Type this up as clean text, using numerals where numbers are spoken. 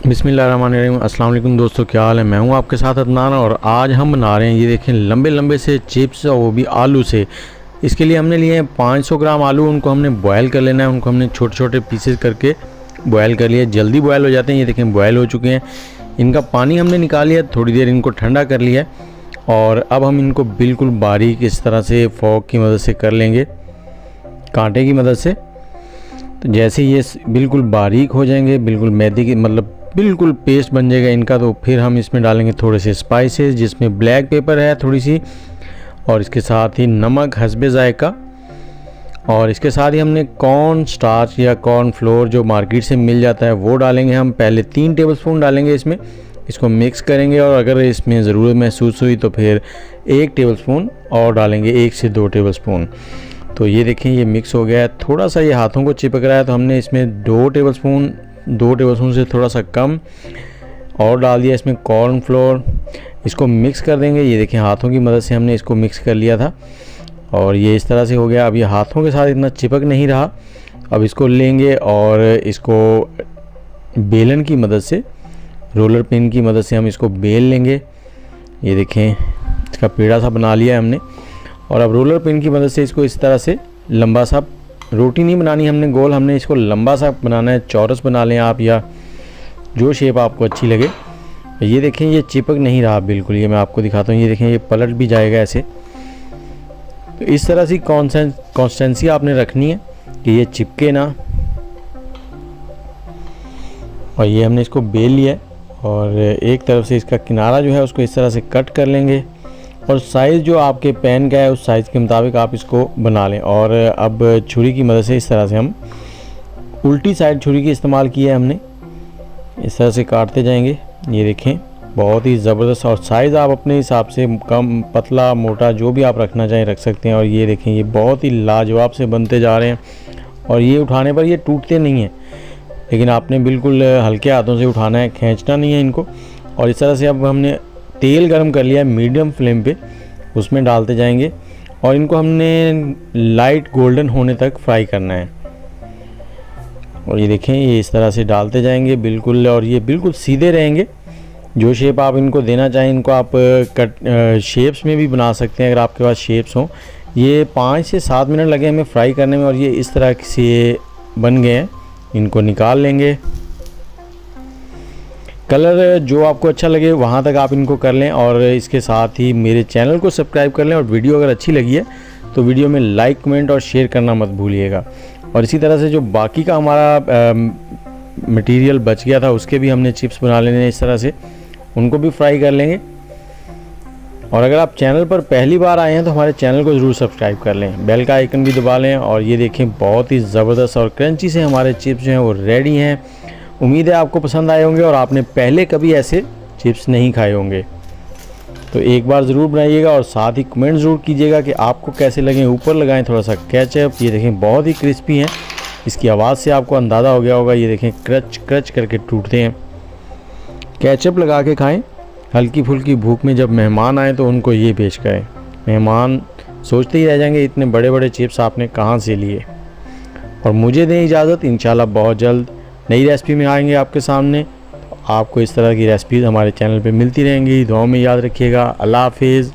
बिस्मिल्लाहिर्रहमानिर्रहीम। अस्सलाम वालेकुम दोस्तों, क्या हाल है। मैं हूं आपके साथ अदनान और आज हम बना रहे हैं ये देखें लंबे लंबे से चिप्स और वो भी आलू से। इसके लिए हमने लिए हैं 500 ग्राम आलू। उनको हमने बॉयल कर लेना है। उनको हमने छोटे छोटे पीसेस करके बॉयल कर लिया। जल्दी बॉयल हो जाते हैं। ये देखें बॉयल हो चुके हैं। इनका पानी हमने निकाल लिया। थोड़ी देर इनको ठंडा कर लिया और अब हम इनको बिल्कुल बारीक इस तरह से फोक की मदद से कर लेंगे, कांटे की मदद से। तो जैसे ये बिल्कुल बारीक हो जाएंगे, बिल्कुल मैदे की मतलब बिल्कुल पेस्ट बन जाएगा इनका, तो फिर हम इसमें डालेंगे थोड़े से स्पाइसेस, जिसमें ब्लैक पेपर है थोड़ी सी, और इसके साथ ही नमक हस्बे जायका, और इसके साथ ही हमने कॉर्न स्टार्च या कॉर्न फ्लोर जो मार्केट से मिल जाता है वो डालेंगे। हम पहले 3 टेबलस्पून डालेंगे इसमें। इसको मिक्स करेंगे और अगर इसमें ज़रूरत महसूस हुई तो फिर 1 टेबलस्पून और डालेंगे, 1 से 2 टेबलस्पून। तो ये देखें ये मिक्स हो गया है। थोड़ा सा ये हाथों को चिपक रहा है तो हमने इसमें 2 टेबलस्पून से थोड़ा सा कम और डाल दिया इसमें कॉर्न फ्लोर। इसको मिक्स कर देंगे। ये देखें हाथों की मदद से हमने इसको मिक्स कर लिया था और ये इस तरह से हो गया। अब ये हाथों के साथ इतना चिपक नहीं रहा। अब इसको लेंगे और इसको बेलन की मदद से, रोलर पिन की मदद से हम इसको बेल लेंगे। ये देखें इसका पेड़ा सा बना लिया है हमने और अब रोलर पिन की मदद से इसको इस तरह से लंबा सा, रोटी नहीं बनानी हमने गोल, हमने इसको लंबा सा बनाना है। चौरस बना लें आप या जो शेप आपको अच्छी लगे। ये देखें ये चिपक नहीं रहा बिल्कुल। ये मैं आपको दिखाता हूँ। ये देखें ये पलट भी जाएगा ऐसे। तो इस तरह से कॉन्स्टेंसी आपने रखनी है कि ये चिपके ना। और ये हमने इसको बेल लिया है और एक तरफ से इसका किनारा जो है उसको इस तरह से कट कर लेंगे और साइज़ जो आपके पैन का है उस साइज़ के मुताबिक आप इसको बना लें। और अब छुरी की मदद से इस तरह से हम उल्टी साइड छुरी की इस्तेमाल की है हमने, इस तरह से काटते जाएंगे। ये देखें बहुत ही ज़बरदस्त। और साइज़ आप अपने हिसाब से कम पतला मोटा जो भी आप रखना चाहें रख सकते हैं। और ये देखें ये बहुत ही लाजवाब से बनते जा रहे हैं और ये उठाने पर ये टूटते नहीं हैं, लेकिन आपने बिल्कुल हल्के हाथों से उठाना है, खींचना नहीं है इनको। और इस तरह से अब हमने तेल गरम कर लिया है मीडियम फ्लेम पे, उसमें डालते जाएंगे और इनको हमने लाइट गोल्डन होने तक फ्राई करना है। और ये देखें ये इस तरह से डालते जाएंगे बिल्कुल, और ये बिल्कुल सीधे रहेंगे। जो शेप आप इनको देना चाहें इनको आप कट शेप्स में भी बना सकते हैं अगर आपके पास शेप्स हों। ये 5 से 7 मिनट लगे हमें फ्राई करने में और ये इस तरह से बन गए हैं। इनको निकाल लेंगे। कलर जो आपको अच्छा लगे वहाँ तक आप इनको कर लें और इसके साथ ही मेरे चैनल को सब्सक्राइब कर लें। और वीडियो अगर अच्छी लगी है तो वीडियो में लाइक कमेंट और शेयर करना मत भूलिएगा। और इसी तरह से जो बाकी का हमारा मटेरियल बच गया था उसके भी हमने चिप्स बना लेने हैं इस तरह से, उनको भी फ्राई कर लेंगे। और अगर आप चैनल पर पहली बार आए हैं तो हमारे चैनल को ज़रूर सब्सक्राइब कर लें, बेल का आइकन भी दबा लें। और ये देखें बहुत ही ज़बरदस्त और क्रंची से हमारे चिप्स जो हैं वो रेडी हैं। उम्मीद है आपको पसंद आए होंगे और आपने पहले कभी ऐसे चिप्स नहीं खाए होंगे। तो एक बार ज़रूर बनाइएगा और साथ ही कमेंट ज़रूर कीजिएगा कि आपको कैसे लगे। ऊपर लगाएं थोड़ा सा केचप। ये देखें बहुत ही क्रिस्पी हैं। इसकी आवाज़ से आपको अंदाज़ा हो गया होगा। ये देखें क्रच क्रच करके टूटते हैं। केचप लगा के खाएं। हल्की फुल्की भूख में जब मेहमान आए तो उनको ये पेश करें। मेहमान सोचते ही रह जाएंगे इतने बड़े बड़े चिप्स आपने कहाँ से लिए। और मुझे दें इजाज़त, इंशाल्लाह बहुत जल्द नई रेसिपी में आएंगे आपके सामने। तो आपको इस तरह की रेसिपीज़ हमारे चैनल पे मिलती रहेंगी। दुआओं में याद रखिएगा। अल्लाह हाफिज़।